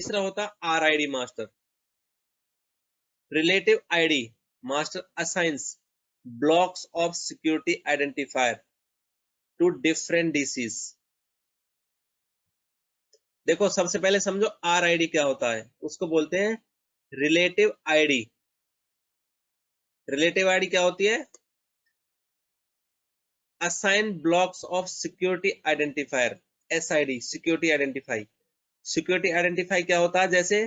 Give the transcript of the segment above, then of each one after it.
तीसरा होता है RID master, relative ID master assigns blocks of security identifier to different DCs. देखो सबसे पहले समझो RID क्या होता है, उसको बोलते हैं रिलेटिव आईडी। रिलेटिव आईडी क्या होती है? Assign blocks of security identifier, SID, security identify. Security identify क्या होता है? जैसे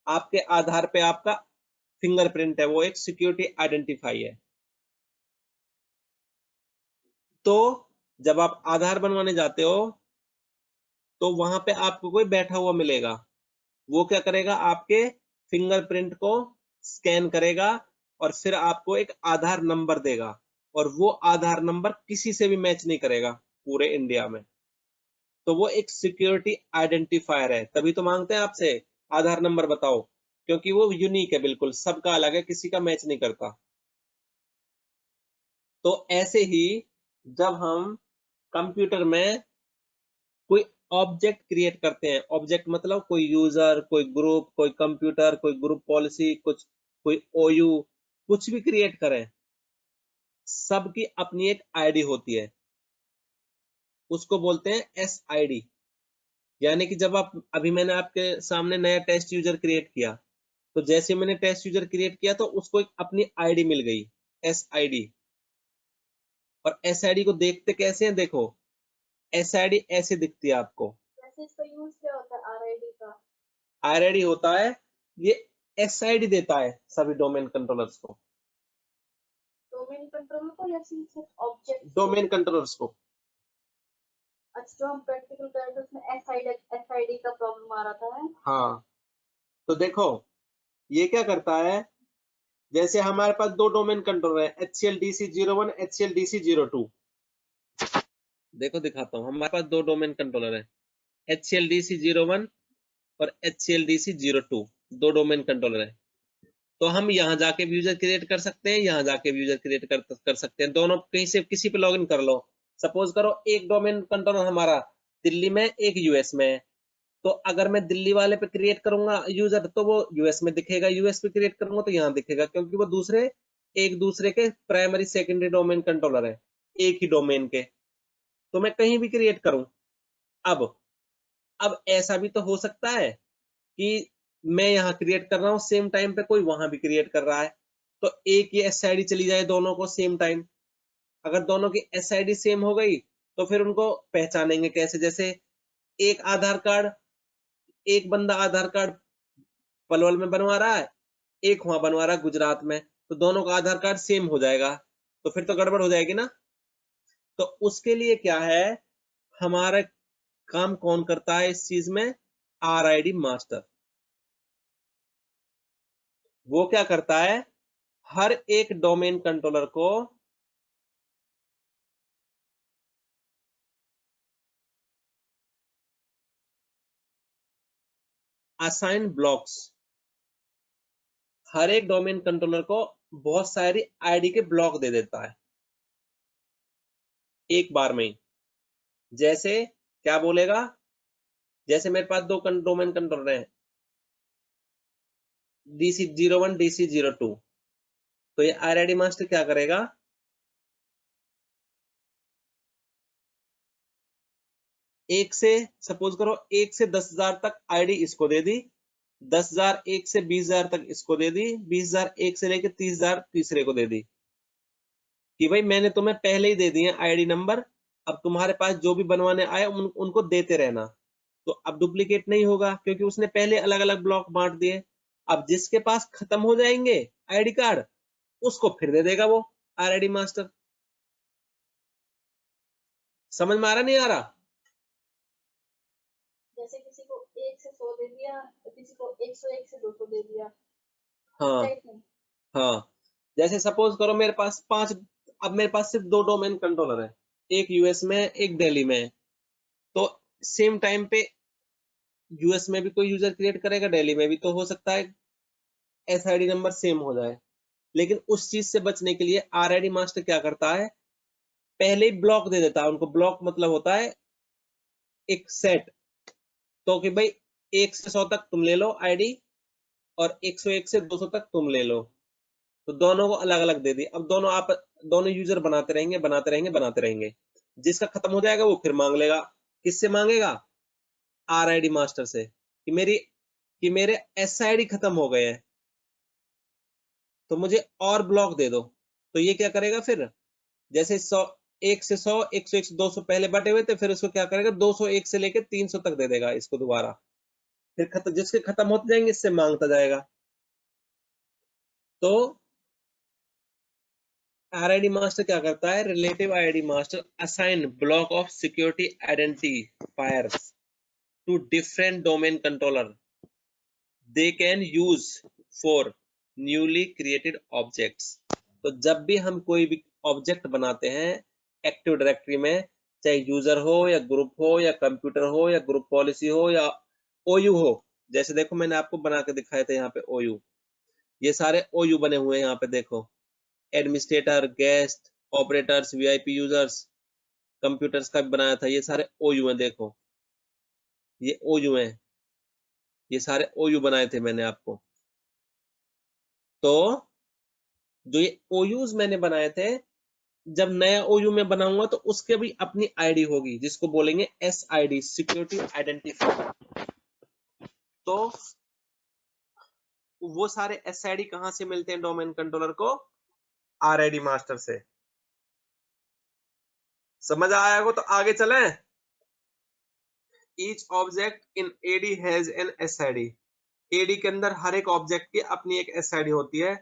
आपके आधार पे आपका फिंगरप्रिंट है, वो एक सिक्योरिटी आइडेंटिफाई है। तो जब आप आधार बनवाने जाते हो तो वहां पे आपको कोई बैठा हुआ मिलेगा, वो क्या करेगा, आपके फिंगरप्रिंट को स्कैन करेगा और फिर आपको एक आधार नंबर देगा, और वो आधार नंबर किसी से भी मैच नहीं करेगा पूरे इंडिया में। तो वो एक सिक्योरिटी आइडेंटिफायर है, तभी तो मांगते हैं आपसे आधार नंबर बताओ, क्योंकि वो यूनिक है, बिल्कुल सबका अलग है, किसी का मैच नहीं करता। तो ऐसे ही जब हम कंप्यूटर में कोई ऑब्जेक्ट क्रिएट करते हैं, ऑब्जेक्ट मतलब कोई यूजर, कोई ग्रुप, कोई कंप्यूटर, कोई ग्रुप पॉलिसी, कुछ कोई OU, कुछ भी क्रिएट करें, सबकी अपनी एक आईडी होती है, उसको बोलते हैं SID। यानी कि जब आप, अभी मैंने आपके सामने नया टेस्ट यूजर क्रिएट किया, तो जैसे मैंने टेस्ट यूजर क्रिएट किया तो उसको एक अपनी आईडी मिल गई, SID। और SID को देखते कैसे हैं? देखो SID ऐसे दिखती है आपको। वैसे इसका यूज क्या होता है RID का? RID होता है, ये SID देता है सभी डोमेन कंट्रोलर्स को, डोमेन कंट्रोलर को या सिर्फ ऑब्जेक्ट? डोमेन कंट्रोलर्स को। अच्छा, जो हम प्रैक्टिकल कर रहे थे उसमें SID का प्रॉब्लम आ रहा था है? हाँ, तो देखो ये क्या करता है, जैसे हमारे पास दो डोमेन कंट्रोलर है, HCLDC01, HCLDC02। देखो दिखाता हूँ, हमारे पास दो डोमेन कंट्रोलर है, HCLDC01 और HCLDC02, दो डोमेन कंट्रोलर है। तो हम यहाँ जाके भी यूजर क्रिएट कर सकते हैं, यहाँ जाके भी यूजर क्रिएट कर सकते हैं, दोनों कहीं से किसी पे लॉगिन कर लो। सपोज करो एक डोमेन कंट्रोलर हमारा दिल्ली में, एक US में है, तो अगर मैं दिल्ली वाले पे क्रिएट करूंगा यूजर तो वो US में दिखेगा, US पे क्रिएट करूंगा तो यहाँ दिखेगा, क्योंकि वो दूसरे, एक दूसरे के प्राइमरी सेकेंडरी डोमेन कंट्रोलर है, एक ही डोमेन के। तो मैं कहीं भी क्रिएट करूं। अब अब ऐसा भी तो हो सकता है कि मैं यहाँ क्रिएट कर रहा हूँ, सेम टाइम पे कोई वहां भी क्रिएट कर रहा है, तो एक ही SID चली जाए दोनों को सेम टाइम। अगर दोनों की SID सेम हो गई तो फिर उनको पहचानेंगे कैसे? जैसे एक आधार कार्ड, एक बंदा आधार कार्ड पलवल में बनवा रहा है, एक वहां बनवा रहा है गुजरात में, तो दोनों का आधार कार्ड सेम हो जाएगा, तो फिर तो गड़बड़ हो जाएगी ना। तो उसके लिए क्या है, हमारा काम कौन करता है इस चीज में? RID master. वो क्या करता है, हर एक डोमेन कंट्रोलर को असाइन ब्लॉक्स, हर एक डोमेन कंट्रोलर को बहुत सारी आईडी के ब्लॉक दे देता है एक बार में ही। जैसे क्या बोलेगा, जैसे मेरे पास दो डोमेन कंट्रोलर हैं, DC01, DC02, तो ये RID मास्टर क्या करेगा, एक से, सपोज करो 1 से 10,000 तक आईडी इसको दे दी, 10,000 1 से 20,000 तक इसको दे दी, 20,000 1 से लेकर 30,000 तीसरे को दे दी, कि भाई मैंने तुम्हें पहले ही दे दिए आईडी नंबर, अब तुम्हारे पास जो भी बनवाने आए उनको देते रहना। तो अब डुप्लीकेट नहीं होगा, क्योंकि उसने पहले अलग अलग ब्लॉक बांट दिए। अब जिसके पास खत्म हो जाएंगे आईडी कार्ड, उसको फिर दे देगा वो RID मास्टर। समझ में आ रहा नहीं आ रहा? जैसे किसी को 1 से 100 दे दिया, किसी को 101 से 200 दे दिया। हाँ हाँ, जैसे सपोज करो मेरे पास पांच, अब मेरे पास सिर्फ दो डोमेन कंट्रोलर है, एक US में है, एक दिल्ली में है। तो सेम टाइम पे US में भी कोई यूजर क्रिएट करेगा, दिल्ली में भी, तो हो सकता है SID नंबर सेम हो जाए। लेकिन उस चीज से बचने के लिए RID मास्टर क्या करता है, पहले ही ब्लॉक दे देता है उनको। ब्लॉक मतलब होता है एक सेट, तो कि भाई 1 से 100 तक तुम ले लो आईडी, और 101 से 200 तक तुम ले लो। तो दोनों को अलग अलग दे दी। अब दोनों यूजर बनाते रहेंगे बनाते रहेंगे बनाते रहेंगे। जिसका खत्म हो जाएगा वो फिर मांग लेगा। किससे मांगेगा? RID मास्टर से, कि मेरे SID खत्म हो गए हैं, तो मुझे और ब्लॉक दे दो। तो ये क्या करेगा फिर? जैसे 100, 1 से 100, 101 से 200 पहले बटे हुए थे, फिर उसको क्या करेगा, 201 से लेके 300 तक दे देगा इसको दोबारा। फिर जिसके खत्म होते जाएंगे इससे मांगता जाएगा। तो RID मास्टर क्या करता है? Relative IID master assign block of security identifiers to different domain controller they can use for newly created objects. तो जब भी हम कोई भी ऑब्जेक्ट बनाते हैं एक्टिव डायरेक्टरी में, चाहे यूजर हो या ग्रुप हो या कंप्यूटर हो या ग्रुप पॉलिसी हो या OU हो, जैसे देखो मैंने आपको बना के दिखाए थे यहाँ पे OU, ये सारे OU बने हुए हैं यहाँ पे देखो। Administrator, guest, operators, VIP users, computers का भी बनाया था, ये सारे OU हैं देखो, ये OU हैं, ये सारे OU बनाए थे मैंने आपको। तो जो ये OUs मैंने बनाए थे, जब नया OU में बनाऊंगा तो उसके भी अपनी आईडी होगी, जिसको बोलेंगे SID, सिक्योरिटी आइडेंटिफायर। तो वो सारे SID कहां से मिलते हैं डोमेन कंट्रोलर को? RID मास्टर से। समझ आया होगा? तो आगे चलें। Each object in AD has an SID। AD के अंदर हर एक ऑब्जेक्ट की अपनी एक SID होती है,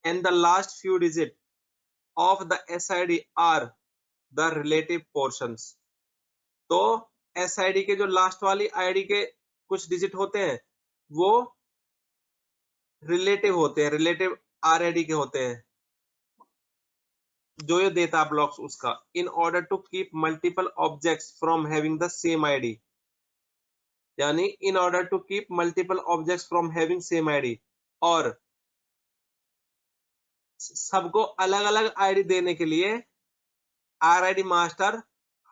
and the last few digit of the SID are the relative portions. तो SID के जो लास्ट वाली आईडी के कुछ डिजिट होते हैं वो रिलेटिव होते हैं, रिलेटिव RID के होते हैं, जो ये देता ब्लॉक्स उसका। In order to keep multiple objects from having the same ID, यानी in order to keep multiple objects from having same ID, और सबको अलग अलग आईडी देने के लिए RID मास्टर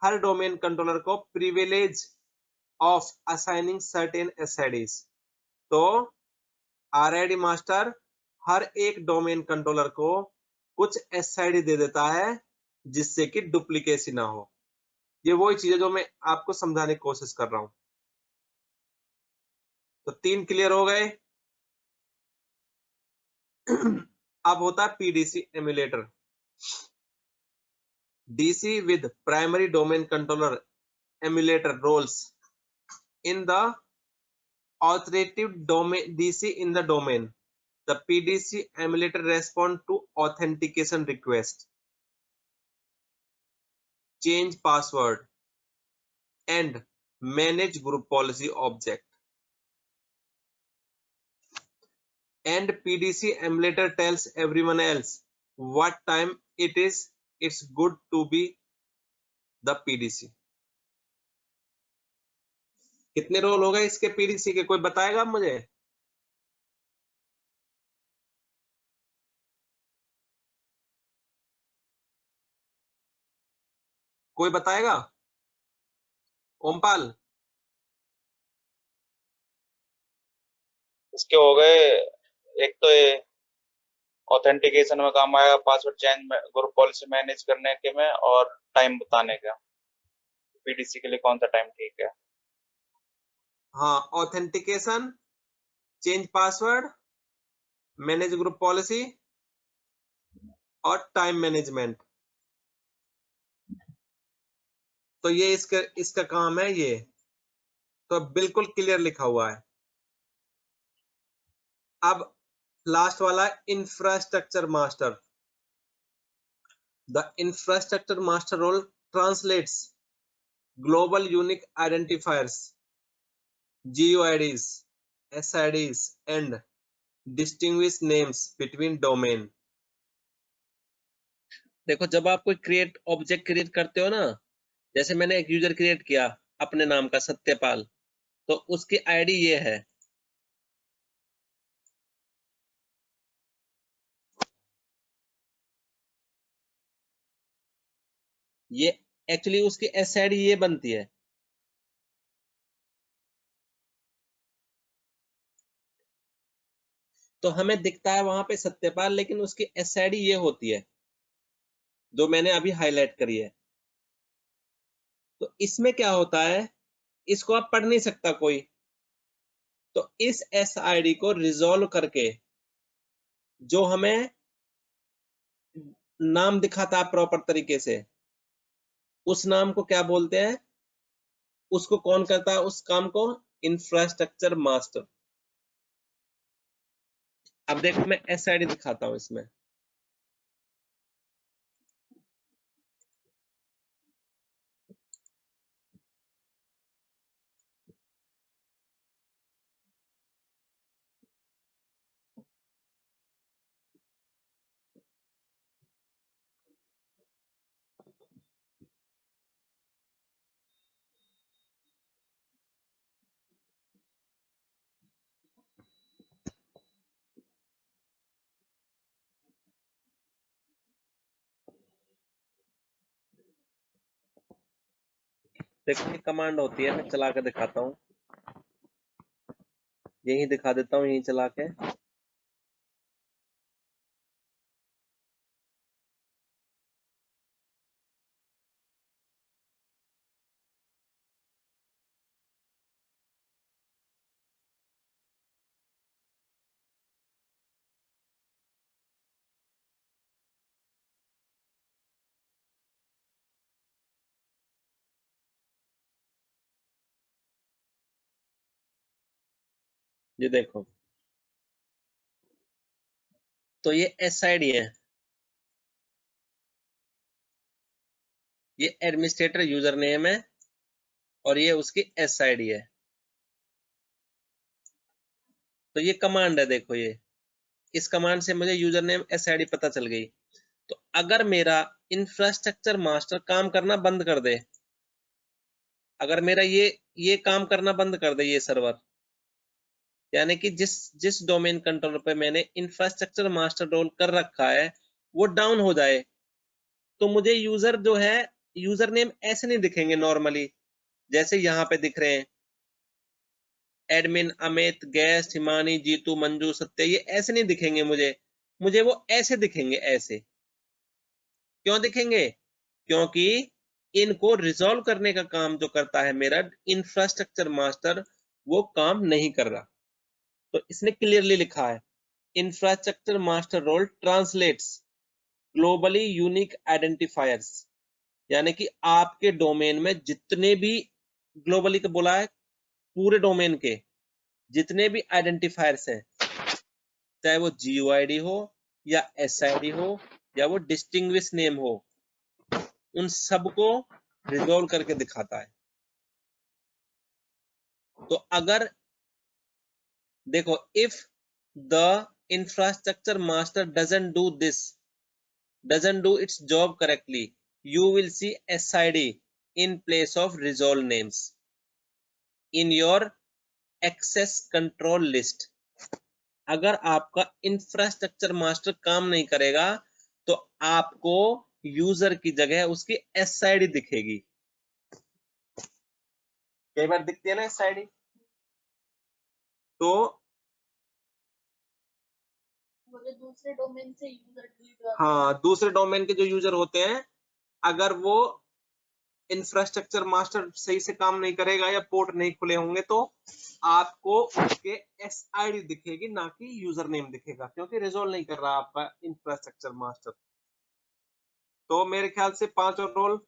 हर डोमेन कंट्रोलर को privilege of assigning certain SIDs। तो RID मास्टर हर एक डोमेन कंट्रोलर को कुछ SID दे देता है जिससे कि डुप्लीकेसी ना हो। ये वही चीज है जो मैं आपको समझाने की कोशिश कर रहा हूं। तो 3 क्लियर हो गए। अब होता है PDC emulator. DC with primary domain controller emulator roles in the authoritative domain DC in the domain. The PDC emulator respond to authentication request, change password, and manage group policy object. And PDC emulator tells everyone else what time it's good to be the PDC. कितने role हो गए इसके PDC के? कोई बताएगा मुझे? कोई बताएगा? ओमपाल? इसके हो गए। एक तो ये ऑथेंटिकेशन में काम आएगा, पासवर्ड चेंज में, ग्रुप पॉलिसी मैनेज करने के में, और टाइम बताने का। पीडीसी के लिए कौन सा टाइम ठीक है? हाँ, authentication, change password, manage group policy और टाइम मैनेजमेंट। तो ये इसका काम है ये। तो बिल्कुल क्लियर लिखा हुआ है। अब लास्ट वाला infrastructure master. The infrastructure master role translates global unique identifiers, GUIDs, SIDs and distinguish names between domain। देखो जब आप कोई ऑब्जेक्ट क्रिएट करते हो ना, जैसे मैंने एक यूजर क्रिएट किया अपने नाम का सत्यपाल, तो उसकी आईडी ये है। ये एक्चुअली उसकी SID ये बनती है। तो हमें दिखता है वहां पे सत्यपाल, लेकिन उसकी एसआईडी ये होती है जो मैंने अभी हाईलाइट करी है। तो इसमें क्या होता है, इसको आप पढ़ नहीं सकता कोई, तो इस एसआईडी को रिजॉल्व करके जो हमें नाम दिखाता है प्रॉपर तरीके से, उस नाम को क्या बोलते हैं, उसको कौन करता है उस काम को, इंफ्रास्ट्रक्चर मास्टर। अब देखो मैं एसआईडी दिखाता हूं इसमें। देखो ये कमांड होती है, मैं चला के दिखाता हूँ, यही दिखा देता हूँ, यही चला के। ये देखो, तो ये एसआईडी है, ये एडमिनिस्ट्रेटर यूजर नेम है और ये उसकी एसआईडी है। तो ये कमांड है, देखो ये, इस कमांड से मुझे यूजर नेम एसआईडी पता चल गई। तो अगर मेरा इंफ्रास्ट्रक्चर मास्टर काम करना बंद कर दे, अगर मेरा ये काम करना बंद कर दे, ये सर्वर, यानी कि जिस जिस डोमेन कंट्रोलर पे मैंने इंफ्रास्ट्रक्चर मास्टर रोल कर रखा है वो डाउन हो जाए, तो मुझे यूजर जो है, यूजर नेम ऐसे नहीं दिखेंगे नॉर्मली जैसे यहाँ पे दिख रहे हैं, एडमिन अमित, गैस, हिमानी, जीतू, मंजू, सत्य, ये ऐसे नहीं दिखेंगे मुझे, मुझे वो ऐसे दिखेंगे, ऐसे। क्यों दिखेंगे? क्योंकि इनको रिजॉल्व करने का काम जो करता है मेरा इंफ्रास्ट्रक्चर मास्टर, वो काम नहीं कर रहा। तो इसने क्लियरली लिखा है, infrastructure master role translates globally unique identifiers, यानी कि आपके डोमेन में जितने भी, ग्लोबली का बोला है, पूरे डोमेन के जितने भी आइडेंटिफायर्स हैं, चाहे वो GUID हो या SID हो या वो डिस्टिंग्विश नेम हो, उन सबको रिजॉल्व करके दिखाता है। तो अगर देखो, if the infrastructure master doesn't do its job correctly, you will see SID in place of resolve names in your access control list। अगर आपका इंफ्रास्ट्रक्चर मास्टर काम नहीं करेगा तो आपको यूजर की जगह उसकी SID दिखेगी। कई बार दिखती है ना SID। तो मुझे दूसरे डोमेन से यूजर डिलीट, हाँ, दूसरे डोमेन के जो यूजर होते हैं, अगर वो इंफ्रास्ट्रक्चर मास्टर सही से काम नहीं करेगा या पोर्ट नहीं खुले होंगे तो आपको उसके SID दिखेगी, ना कि यूजर नेम दिखेगा, क्योंकि रिजोल्व नहीं कर रहा आपका इंफ्रास्ट्रक्चर मास्टर। तो मेरे ख्याल से 5 और रोल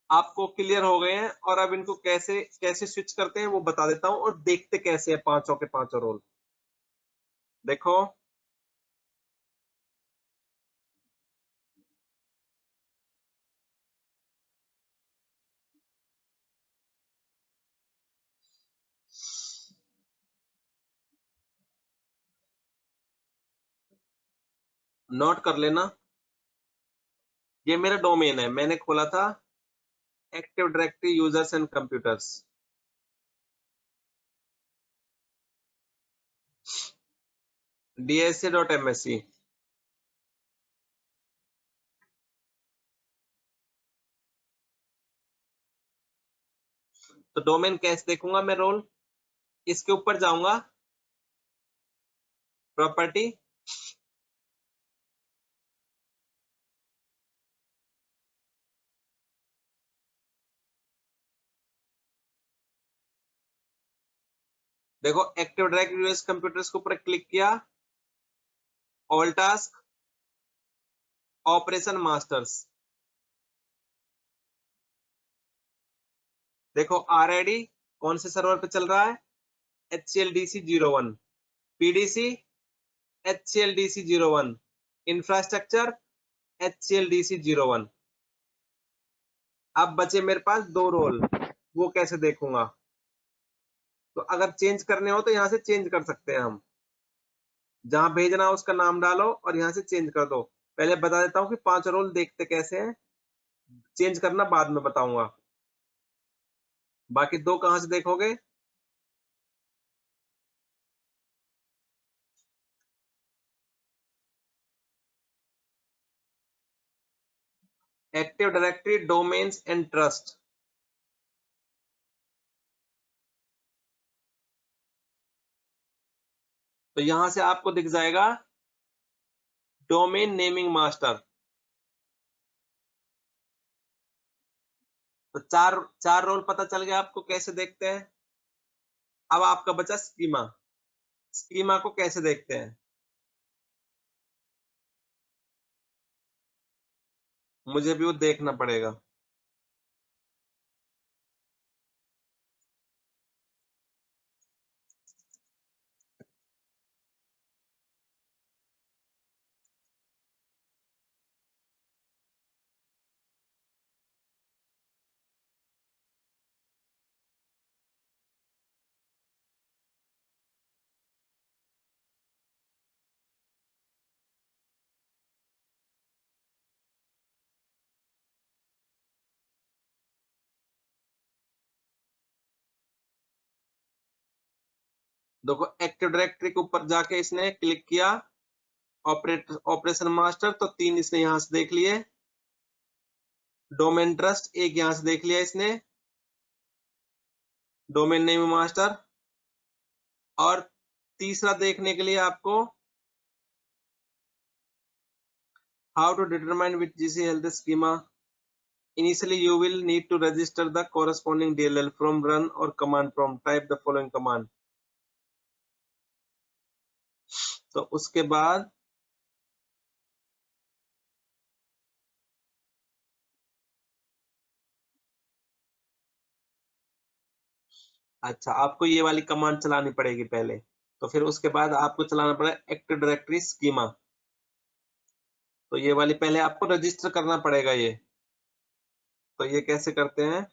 आपको क्लियर हो गए हैं, और अब इनको कैसे कैसे स्विच करते हैं वो बता देता हूं, और देखते कैसे है पांचों के पांचों रोल। देखो, नोट कर लेना, ये मेरा डोमेन है, मैंने खोला था active directory users and computers. DSA.MSC। तो डोमेन कैसे देखूंगा मैं रोल, इसके ऊपर जाऊंगा, प्रॉपर्टी, देखो एक्टिव डायरेक्टरी यूएस कंप्यूटर्स के ऊपर क्लिक किया, ऑल टास्क, ऑपरेशन मास्टर्स, देखो आरआईडी कौन से सर्वर पे चल रहा है, HCLDC01, PDC HCLDC01, infrastructure HCLDC01। अब बचे मेरे पास 2 रोल, वो कैसे देखूंगा? तो अगर चेंज करने हो तो यहाँ से चेंज कर सकते हैं हम, जहां भेजना हो उसका नाम डालो और यहाँ से चेंज कर दो। पहले बता देता हूँ कि 5 रोल देखते कैसे हैं, चेंज करना बाद में बताऊंगा। बाकी 2 कहां से देखोगे? Active directory, domains and trust. तो यहां से आपको दिख जाएगा डोमेन नेमिंग मास्टर। तो चार रोल पता चल गया आपको कैसे देखते हैं। अब आपका बचा स्कीमा। स्कीमा को कैसे देखते हैं, मुझे भी वो देखना पड़ेगा। देखो एक्टिव डायरेक्टरी के ऊपर जाके इसने क्लिक किया, ऑपरेशन मास्टर, तो 3 इसने यहां से देख लिए। डोमेन ट्रस्ट 1 यहां से देख लिया इसने, डोमेन नेम मास्टर। और तीसरा देखने के लिए आपको how to determine which GC health schema, initially you will need to register the corresponding DLL from run or command prompt, type the following command। तो उसके बाद अच्छा, आपको ये वाली कमांड चलानी पड़ेगी पहले, तो फिर उसके बाद आपको चलाना पड़ेगा एक्टिव डायरेक्टरी स्कीमा। तो ये वाली पहले आपको रजिस्टर करना पड़ेगा ये। तो ये कैसे करते हैं?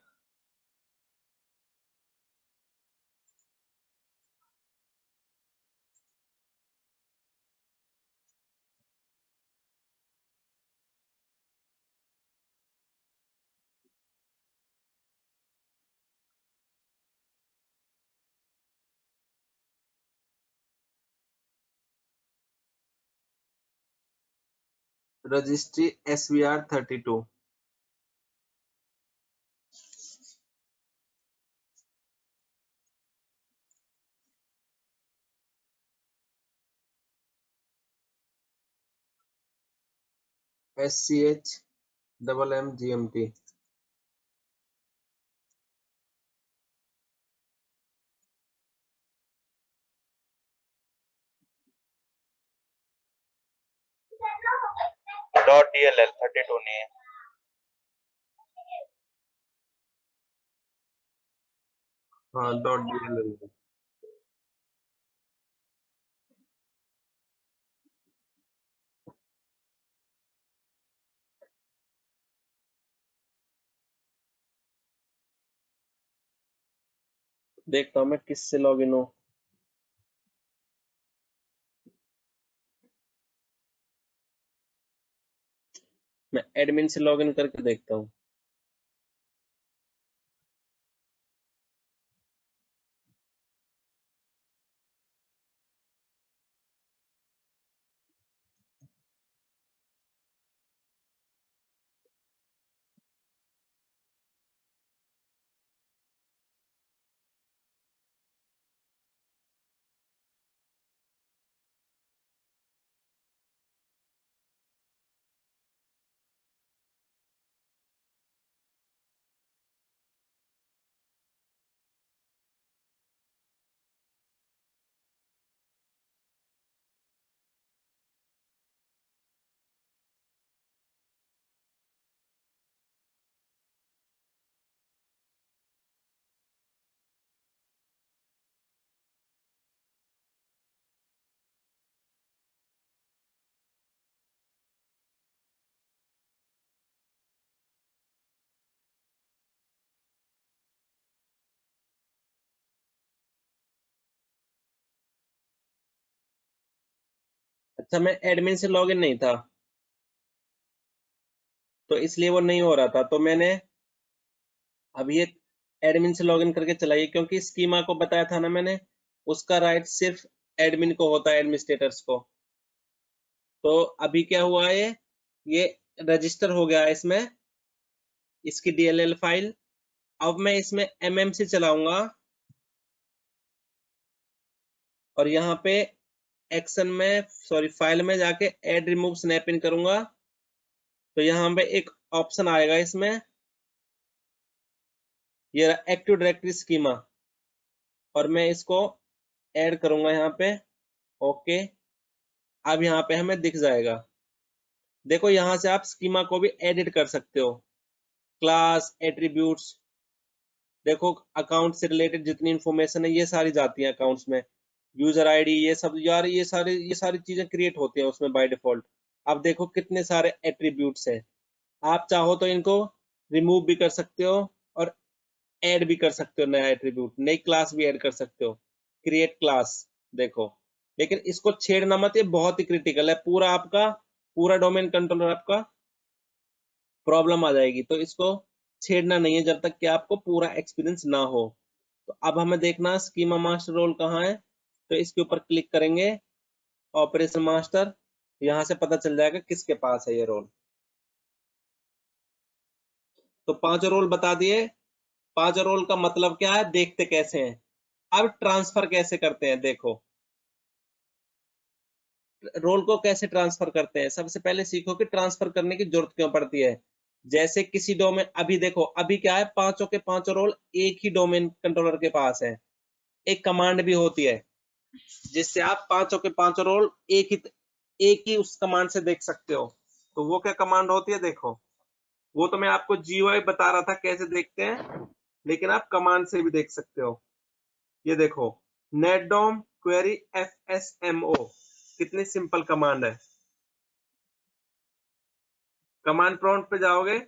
Registry SVR32। SCHMMGMT। .dll 32 नहीं है। हाँ .dll। देखता हूँ मैं किससे लॉगिन हूँ। मैं एडमिन से लॉगिन करके देखता हूँ। अच्छा, मैं एडमिन से लॉगिन नहीं था तो इसलिए वो नहीं हो रहा था, तो मैंने अब ये एडमिन से लॉगिन करके चलाइए, क्योंकि स्कीमा को बताया था ना मैंने, उसका राइट सिर्फ एडमिन को होता है, एडमिनिस्ट्रेटर्स को। तो अभी क्या हुआ है, ये रजिस्टर हो गया है इसमें, इसकी DLL फाइल। अब मैं इसमें MMC चलाऊंगा और यहाँ पे एक्शन में, सॉरी, फाइल में जाके ऐड रिमूव स्नैप इन करूंगा। तो यहाँ पे एक ऑप्शन आएगा इसमें, ये एक्टिव डायरेक्टरी स्कीमा, और मैं इसको ऐड करूंगा यहाँ पे। ओके, अब यहाँ पे हमें दिख जाएगा। देखो यहाँ से आप स्कीमा को भी एडिट कर सकते हो, क्लास, एट्रीब्यूट्स। देखो अकाउंट से रिलेटेड जितनी इंफॉर्मेशन है ये सारी जाती है अकाउंट्स में, यूजर आईडी, ये सब यार, ये सारी चीजें क्रिएट होती हैं उसमें बाय डिफॉल्ट। अब देखो कितने सारे एट्रीब्यूट्स हैं, आप चाहो तो इनको रिमूव भी कर सकते हो और ऐड भी कर सकते हो, नया एट्रीब्यूट, नई क्लास भी ऐड कर सकते हो, क्रिएट क्लास। देखो, लेकिन इसको छेड़ना मत, ये बहुत ही क्रिटिकल है, पूरा आपका पूरा डोमेन कंट्रोलर आपका प्रॉब्लम आ जाएगी। तो इसको छेड़ना नहीं है जब तक कि आपको पूरा एक्सपीरियंस ना हो। तो अब हमें देखना स्कीमा मास्टर रोल कहाँ है, तो इसके ऊपर क्लिक करेंगे, ऑपरेशन मास्टर, यहाँ से पता चल जाएगा किसके पास है ये रोल। तो 5 रोल बता दिए। 5 रोल का मतलब क्या है, देखते कैसे हैं। अब ट्रांसफर कैसे करते हैं, देखो रोल को कैसे ट्रांसफर करते हैं। सबसे पहले सीखो कि ट्रांसफर करने की जरूरत क्यों पड़ती है। जैसे किसी डोमेन, अभी देखो, अभी क्या है, पांचों के पांचों रोल एक ही डोमेन कंट्रोलर के पास है। एक कमांड भी होती है जिससे आप पांचों के पांचों रोल एक ही उस कमांड से देख सकते हो। तो वो क्या कमांड होती है, देखो, वो तो मैं आपको GUI बता रहा था कैसे देखते हैं, लेकिन आप कमांड से भी देख सकते हो। ये देखो, netdom query fsmo, कितनी सिंपल कमांड है। कमांड प्रॉम्प्ट पे जाओगे